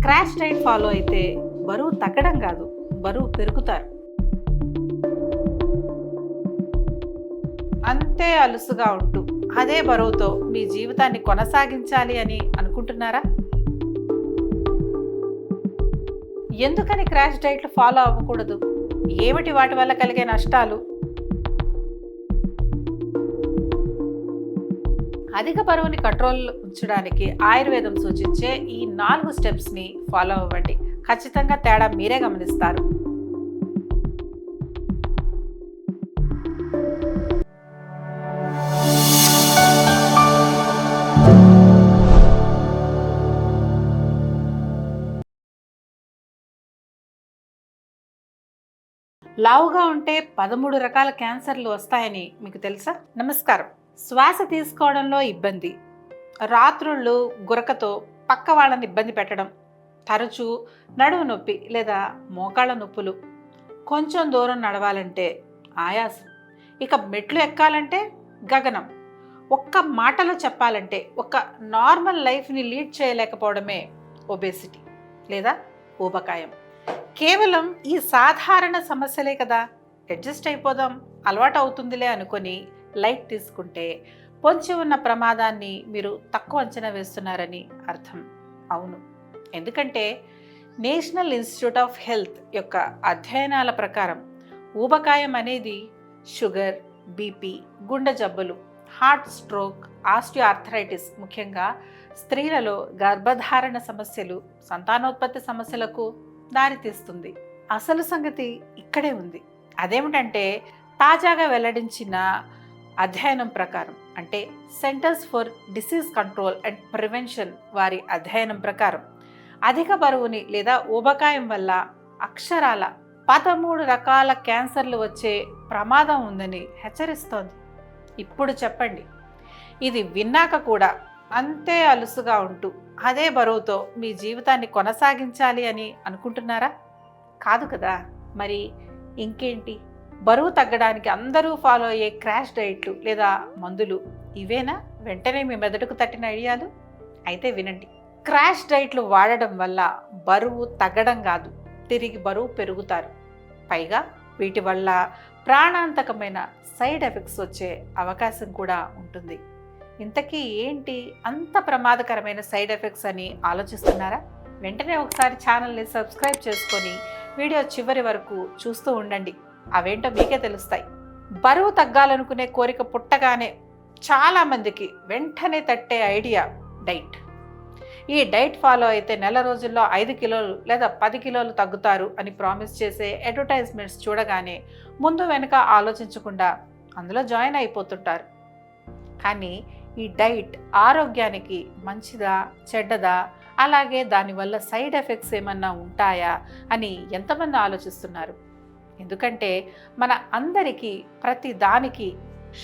Crash diet follow అయితే బరువు తగ్గడం కాదు, బరువు పెరుగుతారు. అంతే అలుసుగా ఉంటూ అదే బరువుతో మీ జీవితాన్ని కొనసాగించాలి అని అనుకుంటున్నారా? ఎందుకని క్రాష్ డైట్లు ఫాలో అవ్వకూడదు? ఏమిటి వాటి వల్ల కలిగే నష్టాలు? అధిక బరువుని కంట్రోల్ ఉంచడానికి ఆయుర్వేదం సూచించే ఈ 4 స్టెప్స్ని ఫాలో అవ్వండి. ఖచ్చితంగా తేడా మీరే గమనిస్తారు. లావుగా ఉంటే 13 రకాల క్యాన్సర్లు వస్తాయని మీకు తెలుసా? నమస్కారం. శ్వాస తీసుకోవడంలో ఇబ్బంది, రాత్రుళ్ళు గురకతో పక్క వాళ్ళని ఇబ్బంది పెట్టడం, తరచూ నడుము నొప్పి లేదా మోకాళ్ళ నొప్పులు, కొంచెం దూరం నడవాలంటే ఆయాసం, ఇక మెట్లు ఎక్కాలంటే గగనం, ఒక్క మాటలో చెప్పాలంటే ఒక నార్మల్ లైఫ్ని లీడ్ చేయలేకపోవడమే ఒబేసిటీ లేదా ఊబకాయం. కేవలం ఈ సాధారణ సమస్యలే కదా, అడ్జస్ట్ అయిపోదాం, అలవాటు అవుతుందిలే అనుకొని లైట్ తీసుకుంటే పొంచి ఉన్న ప్రమాదాన్ని మీరు తక్కువ అంచనా వేస్తున్నారని అర్థం. అవును, ఎందుకంటే నేషనల్ ఇన్స్టిట్యూట్ ఆఫ్ హెల్త్ యొక్క అధ్యయనాల ప్రకారం ఊబకాయం అనేది షుగర్, బీపీ, గుండె జబ్బులు, హార్ట్ స్ట్రోక్, ఆస్టియోఆర్థరైటిస్, ముఖ్యంగా స్త్రీలలో గర్భధారణ సమస్యలు, సంతానోత్పత్తి సమస్యలకు దారితీస్తుంది. అసలు సంగతి ఇక్కడే ఉంది. అదేమిటంటే తాజాగా వెల్లడించిన అధ్యయనం ప్రకారం, అంటే centres for disease control and prevention వారి అధ్యయనం ప్రకారం అధిక బరువుని లేదా ఊబకాయం వల్ల అక్షరాల 13 రకాల క్యాన్సర్లు వచ్చే ప్రమాదం ఉందని హెచ్చరిస్తోంది. ఇప్పుడు చెప్పండి, ఇది విన్నాక కూడా అంతే అలుసుగా ఉంటూ అదే బరువుతో మీ జీవితాన్ని కొనసాగించాలి అని అనుకుంటున్నారా? కాదు కదా. మరి ఇంకేంటి? బరువు తగ్గడానికి అందరూ ఫాలో అయ్యే క్రాష్ డైట్లు లేదా మందులు ఇవేనా వెంటనే మీ మెదడుకు తట్టిన ఐడియాలు? అయితే వినండి. క్రాష్ డైట్లు వాడడం వల్ల బరువు తగ్గడం కాదు, తిరిగి బరువు పెరుగుతారు. పైగా వీటి వల్ల ప్రాణాంతకమైన సైడ్ ఎఫెక్ట్స్ వచ్చే అవకాశం కూడా ఉంటుంది. ఇంతకీ ఏంటి అంత ప్రమాదకరమైన సైడ్ ఎఫెక్ట్స్ అని ఆలోచిస్తున్నారా? వెంటనే ఒకసారి ఛానల్ని సబ్స్క్రైబ్ చేసుకొని వీడియో చివరి వరకు చూస్తూ ఉండండి. అవేంటో మీకే తెలుస్తాయి. బరువు తగ్గాలనుకునే కోరిక పుట్టగానే చాలామందికి వెంటనే తట్టే ఐడియా డైట్. ఈ డైట్ ఫాలో అయితే నెల రోజుల్లో 5 కిలోలు లేదా 10 కిలోలు తగ్గుతారు అని ప్రామిస్ చేసే అడ్వర్టైజ్మెంట్స్ చూడగానే ముందు వెనుక ఆలోచించకుండా అందులో జాయిన్ అయిపోతుంటారు. కానీ ఈ డైట్ ఆరోగ్యానికి మంచిదా చెడ్డదా, అలాగే దానివల్ల సైడ్ ఎఫెక్ట్స్ ఏమన్నా ఉంటాయా అని ఎంతమంది ఆలోచిస్తున్నారు? ఎందుకంటే మన అందరికీ ప్రతి దానికి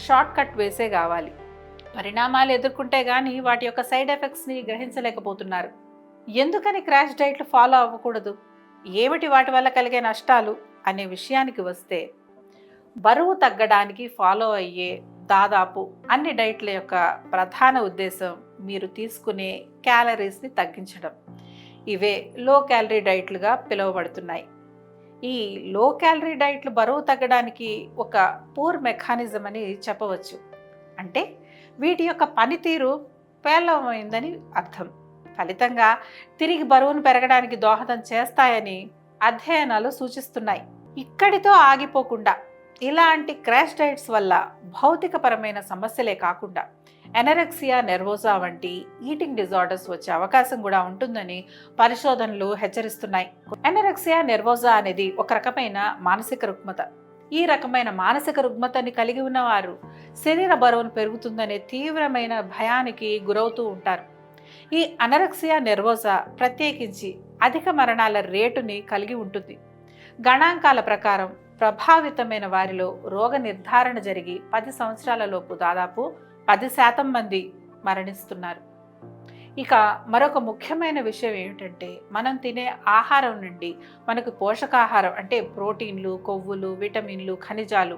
షార్ట్ కట్ వేసే కావాలి. పరిణామాలు ఎదుర్కొంటే కానీ వాటి యొక్క సైడ్ ఎఫెక్ట్స్ని గ్రహించలేకపోతున్నారు. ఎందుకని క్రాష్ డైట్లు ఫాలో అవ్వకూడదు? ఏమిటి వాటి వల్ల కలిగే నష్టాలు అనే విషయానికి వస్తే, బరువు తగ్గడానికి ఫాలో అయ్యే దాదాపు అన్ని డైట్ల యొక్క ప్రధాన ఉద్దేశం మీరు తీసుకునే క్యాలరీస్ని తగ్గించడం. ఇవే లో క్యాలరీ డైట్లుగా పిలువబడుతున్నాయి. ఈ లో క్యాలరీ డైట్లు బరువు తగ్గడానికి ఒక పూర్ మెకానిజం అని చెప్పవచ్చు. అంటే వీటి యొక్క పనితీరు పేలవమైందని అర్థం. ఫలితంగా తిరిగి బరువును పెరగడానికి దోహదం చేస్తాయని అధ్యయనాలు సూచిస్తున్నాయి. ఇక్కడితో ఆగిపోకుండా ఇలాంటి క్రాష్ డైట్స్ వల్ల భౌతికపరమైన సమస్యలే కాకుండా ఎనరెక్సియా నెర్వోసా వంటి ఈటింగ్ డిజార్డర్స్ వచ్చే అవకాశం కూడా ఉంటుందని పరిశోధనలు హెచ్చరిస్తున్నాయి. ఎనరెక్సియా నెర్వోసా అనేది ఒక రకమైన మానసిక రుగ్మత. ఈ రకమైన మానసిక రుగ్మతని కలిగి ఉన్నవారు శరీర బరువును పెరుగుతుందనే తీవ్రమైన భయానికి గురవుతూ ఉంటారు. ఈ అనరెక్సియా నెర్వోసా ప్రత్యేకించి అధిక మరణాల రేటుని కలిగి ఉంటుంది. గణాంకాల ప్రకారం ప్రభావితమైన వారిలో రోగ నిర్ధారణ జరిగి 10 సంవత్సరాలలోపు దాదాపు 10% మంది మరణిస్తున్నారు. ఇక మరొక ముఖ్యమైన విషయం ఏమిటంటే, మనం తినే ఆహారం నుండి మనకు పోషకాహారం అంటే ప్రోటీన్లు, కొవ్వులు, విటమిన్లు, ఖనిజాలు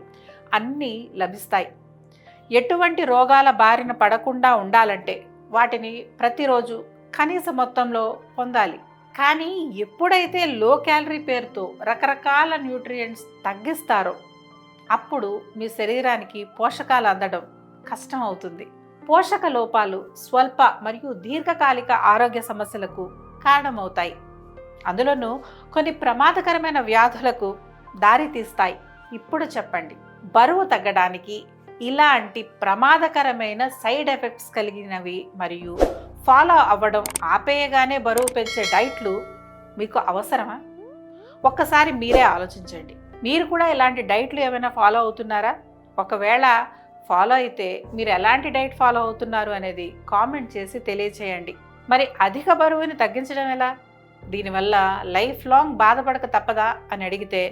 అన్నీ లభిస్తాయి. ఎటువంటి రోగాల బారిన పడకుండా ఉండాలంటే వాటిని ప్రతిరోజు కనీస మొత్తంలో పొందాలి. కానీ ఎప్పుడైతే లో క్యాలరీ పేరుతో రకరకాల న్యూట్రియంట్స్ తగ్గిస్తారో అప్పుడు మీ శరీరానికి పోషకాలు అందడం కష్టం అవుతుంది. పోషక లోపాలు స్వల్ప మరియు దీర్ఘకాలిక ఆరోగ్య సమస్యలకు కారణమవుతాయి. అందులోనూ కొన్ని ప్రమాదకరమైన వ్యాధులకు దారి తీస్తాయి. ఇప్పుడు చెప్పండి, బరువు తగ్గడానికి ఇలాంటి ప్రమాదకరమైన సైడ్ ఎఫెక్ట్స్ కలిగినవి మరియు ఫాలో అవ్వడం ఆపేయగానే బరువు పెంచే డైట్లు మీకు అవసరమా? ఒక్కసారి మీరే ఆలోచించండి. మీరు కూడా ఇలాంటి డైట్లు ఏమైనా ఫాలో అవుతున్నారా? ఒకవేళ ఫాలో అయితే మీరు ఎలాంటి డైట్ ఫాలో అవుతున్నారు అనేది కామెంట్ చేసి తెలియచేయండి. మరి అధిక బరువుని తగ్గించడం ఎలా? దీనివల్ల లైఫ్ లాంగ్ బాధపడక తప్పదా అని అడిగితే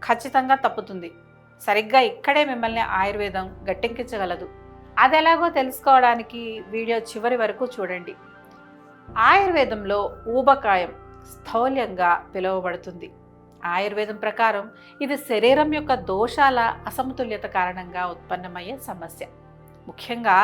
ఖచ్చితంగా తప్పుతుంది. సరిగ్గా ఇక్కడే మిమ్మల్ని ఆయుర్వేదం గట్టెక్కించగలదు. అది ఎలాగో తెలుసుకోవడానికి వీడియో చివరి వరకు చూడండి. ఆయుర్వేదంలో ఊబకాయం స్థౌల్యంగా పిలువబడుతుంది. ఆయుర్వేదం ప్రకారం ఇది శరీరం యొక్క దోషాల అసమతుల్యత కారణంగా ఉత్పన్నమయ్యే సమస్య. ముఖ్యంగా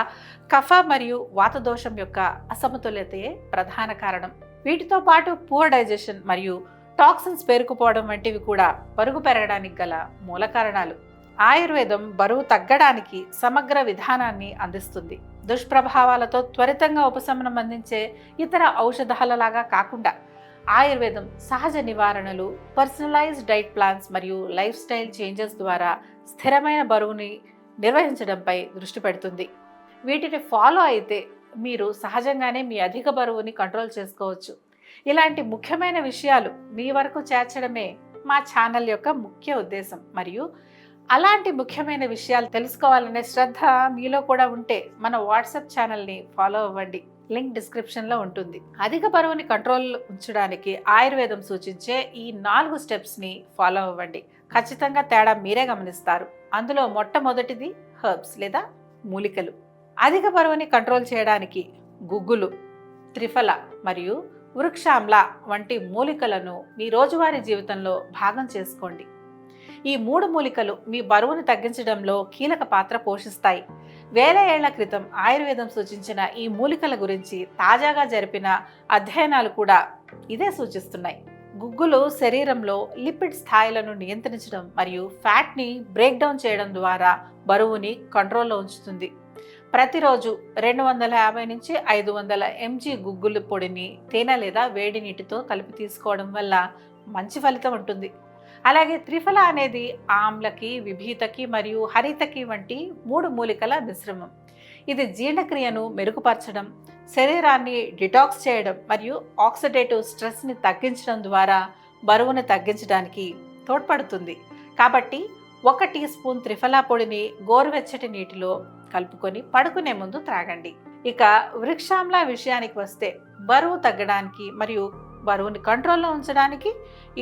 కఫ మరియు వాత దోషం యొక్క అసమతుల్యతే ప్రధాన కారణం. వీటితో పాటు పూర్ డైజెషన్ మరియు టాక్సిన్స్ పేరుకుపోవడం వంటివి కూడా బరువు పెరగడానికి గల మూల కారణాలు. ఆయుర్వేదం బరువు తగ్గడానికి సమగ్ర విధానాన్ని అందిస్తుంది. దుష్ప్రభావాలతో త్వరితంగా ఉపశమనం అందించే ఇతర ఔషధాలలాగా కాకుండా ఆయుర్వేదం సహజ నివారణలు, పర్సనలైజ్డ్ డైట్ ప్లాన్స్ మరియు లైఫ్ స్టైల్ చేంజెస్ ద్వారా స్థిరమైన బరువుని నిర్వహించడంపై దృష్టి పెడుతుంది. వీటిని ఫాలో అయితే మీరు సహజంగానే మీ అధిక బరువుని కంట్రోల్ చేసుకోవచ్చు. ఇలాంటి ముఖ్యమైన విషయాలు మీ వరకు చేర్చడమే మా ఛానల్ యొక్క ముఖ్య ఉద్దేశం. మరియు అలాంటి ముఖ్యమైన విషయాలు తెలుసుకోవాలనే శ్రద్ధ మీలో కూడా ఉంటే మన వాట్సాప్ ఛానల్ని ఫాలో అవ్వండి. లింక్ డిస్క్రిప్షన్లో ఉంటుంది. అధిక బరువుని కంట్రోల్ ఉంచడానికి ఆయుర్వేదం సూచించే ఈ 4 స్టెప్స్ని ఫాలో అవ్వండి. ఖచ్చితంగా తేడా మీరే గమనిస్తారు. అందులో మొట్టమొదటిది హెర్బ్స్ లేదా మూలికలు. అధిక బరువుని కంట్రోల్ చేయడానికి గుగ్గులు, త్రిఫల మరియు వృక్షామ్ల వంటి మూలికలను మీ రోజువారీ జీవితంలో భాగం చేసుకోండి. ఈ 3 మూలికలు మీ బరువును తగ్గించడంలో కీలక పాత్ర పోషిస్తాయి. వేల ఏళ్ల క్రితం ఆయుర్వేదం సూచించిన ఈ మూలికల గురించి తాజాగా జరిపిన అధ్యయనాలు కూడా ఇదే సూచిస్తున్నాయి. గుగ్గులు శరీరంలో లిపిడ్ స్థాయిలను నియంత్రించడం మరియు ఫ్యాట్ని బ్రేక్ డౌన్ చేయడం ద్వారా బరువుని కంట్రోల్లో ఉంచుతుంది. ప్రతిరోజు 250 నుంచి 500 mg గుగ్గులు పొడిని తేనె లేదా వేడి నీటితో కలిపి తీసుకోవడం వల్ల మంచి ఫలితం ఉంటుంది. అలాగే త్రిఫల అనేది ఆమ్లకి, విభీతకి మరియు హరితకి వంటి 3 మూలికల మిశ్రమం. ఇది జీర్ణక్రియను మెరుగుపరచడం, శరీరాన్ని డిటాక్స్ చేయడం మరియు ఆక్సిడేటివ్ స్ట్రెస్ని తగ్గించడం ద్వారా బరువును తగ్గించడానికి తోడ్పడుతుంది. కాబట్టి 1 టీ స్పూన్ త్రిఫల పొడిని గోరువెచ్చటి నీటిలో కలుపుకొని పడుకునే ముందు త్రాగండి. ఇక వృక్షామ్ల విషయానికి వస్తే బరువు తగ్గడానికి మరియు బరువుని కంట్రోల్లో ఉంచడానికి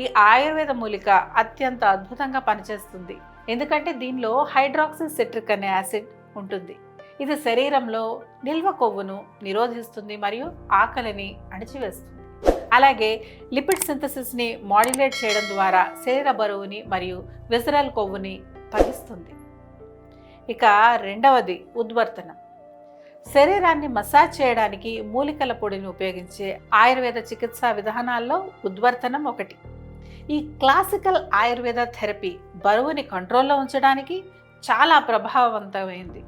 ఈ ఆయుర్వేద మూలిక అత్యంత అద్భుతంగా పనిచేస్తుంది. ఎందుకంటే దీనిలో హైడ్రాక్సీ సిట్రిక్ అనే యాసిడ్ ఉంటుంది. ఇది శరీరంలో నిల్వ కొవ్వును నిరోధిస్తుంది మరియు ఆకలిని అణిచివేస్తుంది. అలాగే లిపిడ్ సింథసిస్ని మాడ్యులేట్ చేయడం ద్వారా శరీర బరువుని మరియు విసరల్ కొవ్వుని తగ్గిస్తుంది. ఇక రెండవది ఉద్వర్తనం. శరీరాన్ని మసాజ్ చేయడానికి మూలికల పొడిని ఉపయోగించే ఆయుర్వేద చికిత్సా విధానాల్లో ఉద్వర్తనం ఒకటి. ఈ క్లాసికల్ ఆయుర్వేద థెరపీ బరువుని కంట్రోల్లో ఉంచడానికి చాలా ప్రభావవంతమైంది.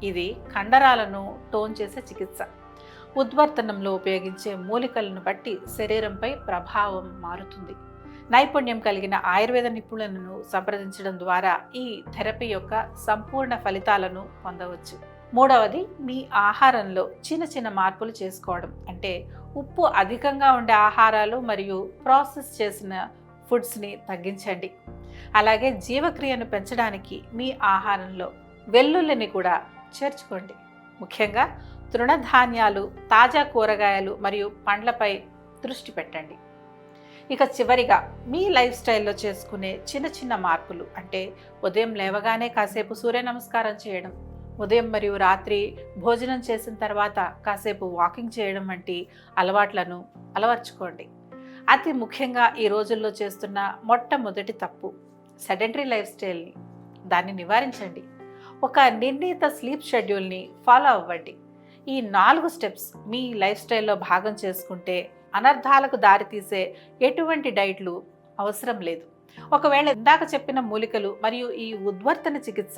ఇది కండరాలను టోన్ చేసే చికిత్స. ఉద్వర్తనంలో ఉపయోగించే మూలికలను బట్టి శరీరంపై ప్రభావం మారుతుంది. నైపుణ్యం కలిగిన ఆయుర్వేద నిపుణులను సంప్రదించడం ద్వారా ఈ థెరపీ యొక్క సంపూర్ణ ఫలితాలను పొందవచ్చు. మూడవది మీ ఆహారంలో చిన్న చిన్న మార్పులు చేసుకోవడం. అంటే ఉప్పు అధికంగా ఉండే ఆహారాలు మరియు ప్రాసెస్ చేసిన ఫుడ్స్ని తగ్గించండి. అలాగే జీవక్రియను పెంచడానికి మీ ఆహారంలో వెల్లుల్లిని కూడా చేర్చుకోండి. ముఖ్యంగా తృణధాన్యాలు, తాజా కూరగాయలు మరియు పండ్లపై దృష్టి పెట్టండి. ఇక చివరిగా మీ లైఫ్ స్టైల్లో చేసుకునే చిన్న చిన్న మార్పులు. అంటే ఉదయం లేవగానే కాసేపు సూర్య నమస్కారం చేయడం, ఉదయం మరియు రాత్రి భోజనం చేసిన తర్వాత కాసేపు వాకింగ్ చేయడం వంటి అలవాట్లను అలవర్చుకోండి. అతి ముఖ్యంగా ఈ రోజుల్లో చేస్తున్న మొట్టమొదటి తప్పు సెడెంటరీ లైఫ్ స్టైల్ని. దాన్ని నివారించండి. ఒక నిర్ణీత స్లీప్ షెడ్యూల్ని ఫాలో అవ్వండి. ఈ 4 స్టెప్స్ మీ లైఫ్ స్టైల్లో భాగం చేసుకుంటే అనర్థాలకు దారితీసే ఎటువంటి డైట్లు అవసరం లేదు. ఒకవేళ ఇందాక చెప్పిన మూలికలు మరియు ఈ ఉద్వర్తన చికిత్స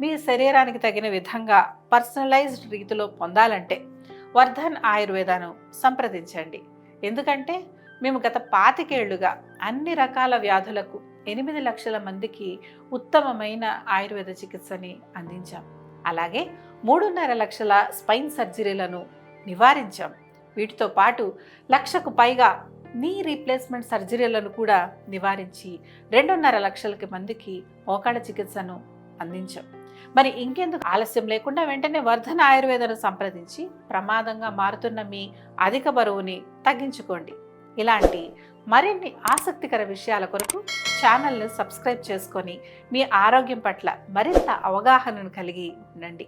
మీ శరీరానికి తగిన విధంగా పర్సనలైజ్డ్ రీతిలో పొందాలంటే వర్ధన్ ఆయుర్వేదాను సంప్రదించండి. ఎందుకంటే మేము గత 25 ఏళ్లుగా అన్ని రకాల వ్యాధులకు 8 లక్షల మందికి ఉత్తమమైన ఆయుర్వేద చికిత్సని అందించాం. అలాగే 3.5 లక్షల స్పైన్ సర్జరీలను నివారించాం. వీటితో పాటు 1 లక్షకు పైగా నీ రీప్లేస్మెంట్ సర్జరీలను కూడా నివారించి 2.5 లక్షలకి మందికి మోకాళ్ళ చికిత్సను అందించాం. మరి ఇంకెందుకు ఆలస్యం లేకుండా వెంటనే వర్ధన్ ఆయుర్వేదను సంప్రదించి ప్రమాదంగా మారుతున్న మీ అధిక బరువుని తగ్గించుకోండి. ఇలాంటి మరిన్ని ఆసక్తికర విషయాల కొరకు ఛానల్ని సబ్స్క్రైబ్ చేసుకొని మీ ఆరోగ్యం పట్ల మరింత అవగాహనను కలిగి ఉండండి.